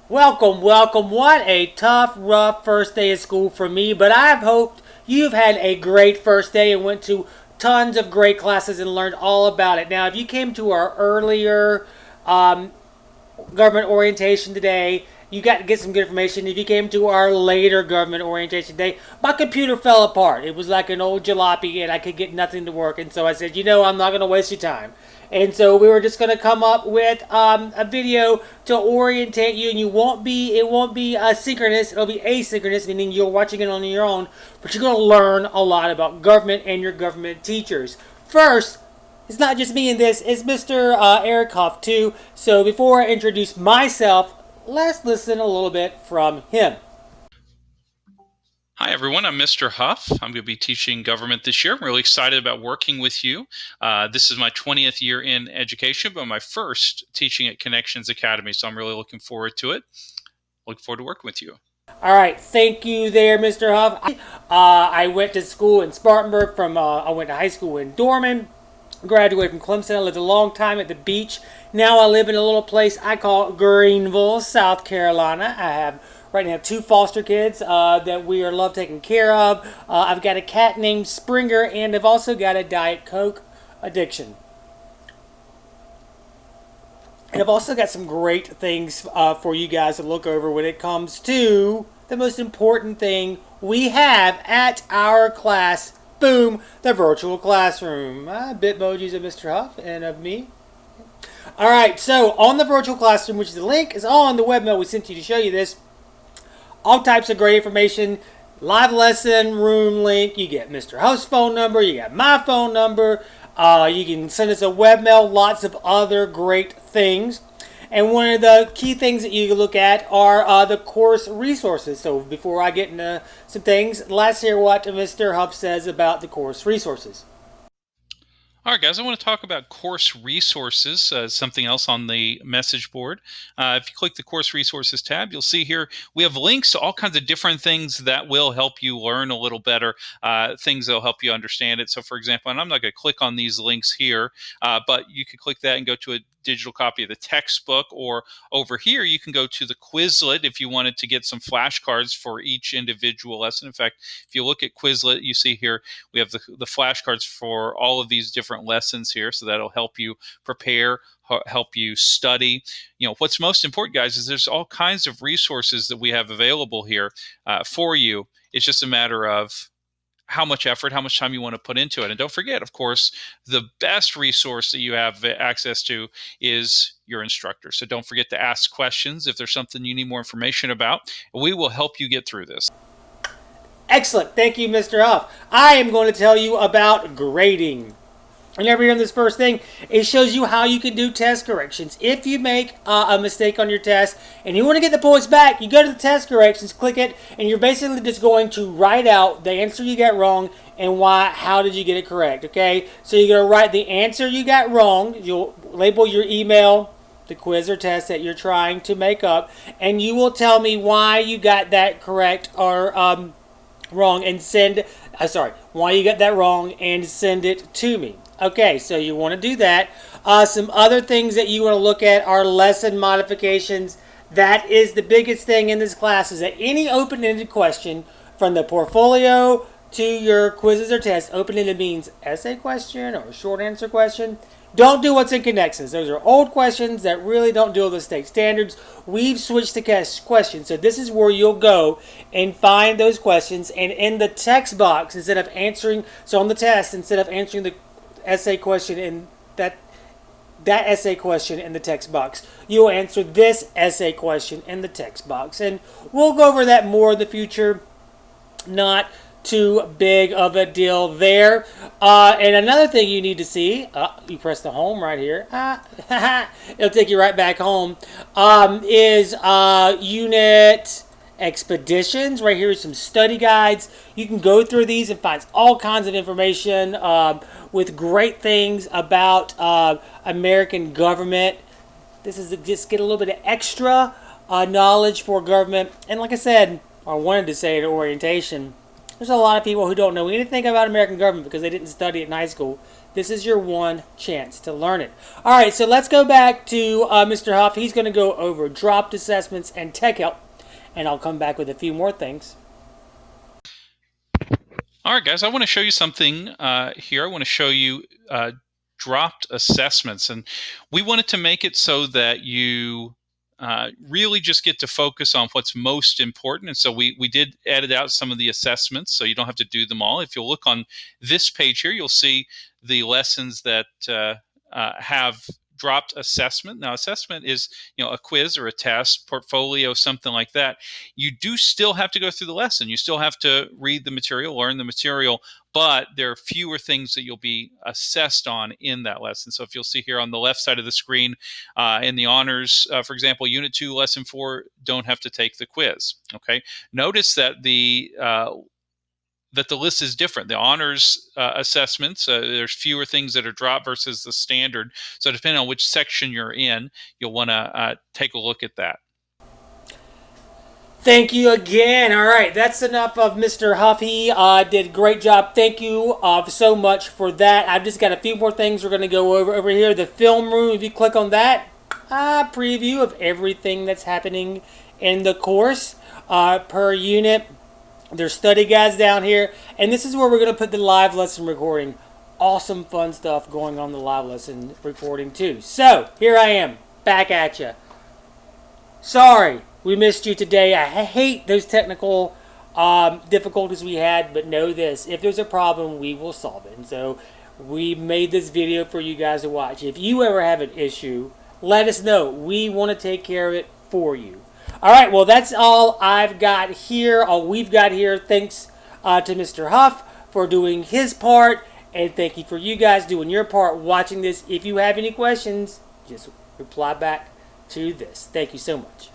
Welcome, welcome. What a tough, rough first day of school for me, but I've hoped you've had a great first day and went to tons of great classes and learned all about it. Now, if you came to our earlier government orientation today, you got to get some good information. If you came to our later government orientation day, my computer fell apart. It was like an old jalopy and I could get nothing to work. And so I said, I'm not going to waste your time. And so we were just going to come up with a video to orientate you, and it won't be synchronous, it'll be asynchronous, meaning you're watching it on your own, but you're going to learn a lot about government and your government teachers. First, it's not just me in this, it's Mr. Eric Huff too. So before I introduce myself, let's listen a little bit from him. Hi, everyone. I'm Mr. Huff. I'm going to be teaching government this year. I'm really excited about working with you. This is my 20th year in education, but my first teaching at Connections Academy, so I'm really looking forward to it. Looking forward to working with you. All right, thank you there, Mr. Huff. I went to school in Spartanburg. I went to high school in Dorman. Graduated from Clemson. I lived a long time at the beach. Now I live in a little place I call Greenville, South Carolina. I have right now 2 foster kids that we are love taking care of. I've got a cat named Springer, and I've also got a Diet Coke addiction. And I've also got some great things for you guys to look over when it comes to the most important thing we have at our class. Boom, the virtual classroom. Bitmojis of Mr. Huff and of me. All right, so on the virtual classroom, which the link is on the webmail we sent you to show you this, all types of great information, live lesson room link. You get Mr. Huff's phone number. You got my phone number. You can send us a webmail. Lots of other great things. And one of the key things that you can look at are the course resources. So before I get into some things, let's hear what Mr. Huff says about the course resources. All right, guys, I want to talk about course resources, something else on the message board. If you click the course resources tab, you'll see here we have links to all kinds of different things that will help you learn a little better, things that will help you understand it. So, for example, and I'm not going to click on these links here, but you could click that and go to a digital copy of the textbook, or over here you can go to the Quizlet if you wanted to get some flashcards for each individual lesson. In fact, if you look at Quizlet, you see here we have the flashcards for all of these different lessons here, so that'll help you prepare, help you study. What's most important, guys, is there's all kinds of resources that we have available here for you. It's just a matter of how much effort, how much time you want to put into it. And don't forget, of course, the best resource that you have access to is your instructor. So don't forget to ask questions if there's something you need more information about. We will help you get through this. Excellent. Thank you, Mr. Huff. I am going to tell you about grading. Whenever you're in this first thing, it shows you how you can do test corrections. If you make a mistake on your test and you want to get the points back, you go to the test corrections, click it, and you're basically just going to write out the answer you got wrong and how did you get it correct, okay? So you're going to write the answer you got wrong. You'll label your email, the quiz or test that you're trying to make up, and you will tell me why you got that correct or wrong and why you got that wrong and send it to me. Okay, so you want to do that. Some other things that you want to look at are lesson modifications. That is the biggest thing in this class, is that any open-ended question from the portfolio to your quizzes or tests, open-ended means essay question or short answer question. Don't do what's in Connections. Those are old questions that really don't deal with the state standards. We've switched to questions. So this is where you'll go and find those questions. And in the text box, on the test, instead of answering the essay question in that essay question in the text box, you'll answer this essay question in the text box. And we'll go over that more in the future. Not too big of a deal there. And another thing you need to see, you press the home right here, it'll take you right back home, is unit expeditions. Right here is some study guides. You can go through these and find all kinds of information with great things about American government. This is just get a little bit of extra knowledge for government. And like I said, I wanted to say at orientation, There's a lot of people who don't know anything about American government because they didn't study it in high school. This is your one chance to learn it. All right, so let's go back to Mr. Huff. He's going to go over dropped assessments and tech help, and I'll come back with a few more things. All right, guys, I want to show you something here. I want to show you dropped assessments, and we wanted to make it so that you really just get to focus on what's most important. And so we did edit out some of the assessments so you don't have to do them all. If you'll look on this page here, you'll see the lessons that have dropped assessment. Now, assessment is, a quiz or a test, portfolio, something like that. You do still have to go through the lesson. You still have to read the material, learn the material, but there are fewer things that you'll be assessed on in that lesson. So if you'll see here on the left side of the screen, in the honors, for example, Unit 2, Lesson 4, don't have to take the quiz. Okay. Notice that the list is different. The honors assessments, there's fewer things that are dropped versus the standard. So depending on which section you're in, you'll want to take a look at that. Thank you again. All right, that's enough of Mr. Huff. He did a great job. Thank you so much for that. I've just got a few more things we're going to go over here. The film room, if you click on that, preview of everything that's happening in the course per unit. There's study guides down here, and this is where we're going to put the live lesson recording. Awesome, fun stuff going on the live lesson recording too. So, here I am, back at you. Sorry, we missed you today. I hate those technical difficulties we had, but know this. If there's a problem, we will solve it. And so, we made this video for you guys to watch. If you ever have an issue, let us know. We want to take care of it for you. All right, well, that's all I've got here, all we've got here. Thanks to Mr. Huff for doing his part, and thank you for you guys doing your part watching this. If you have any questions, just reply back to this. Thank you so much.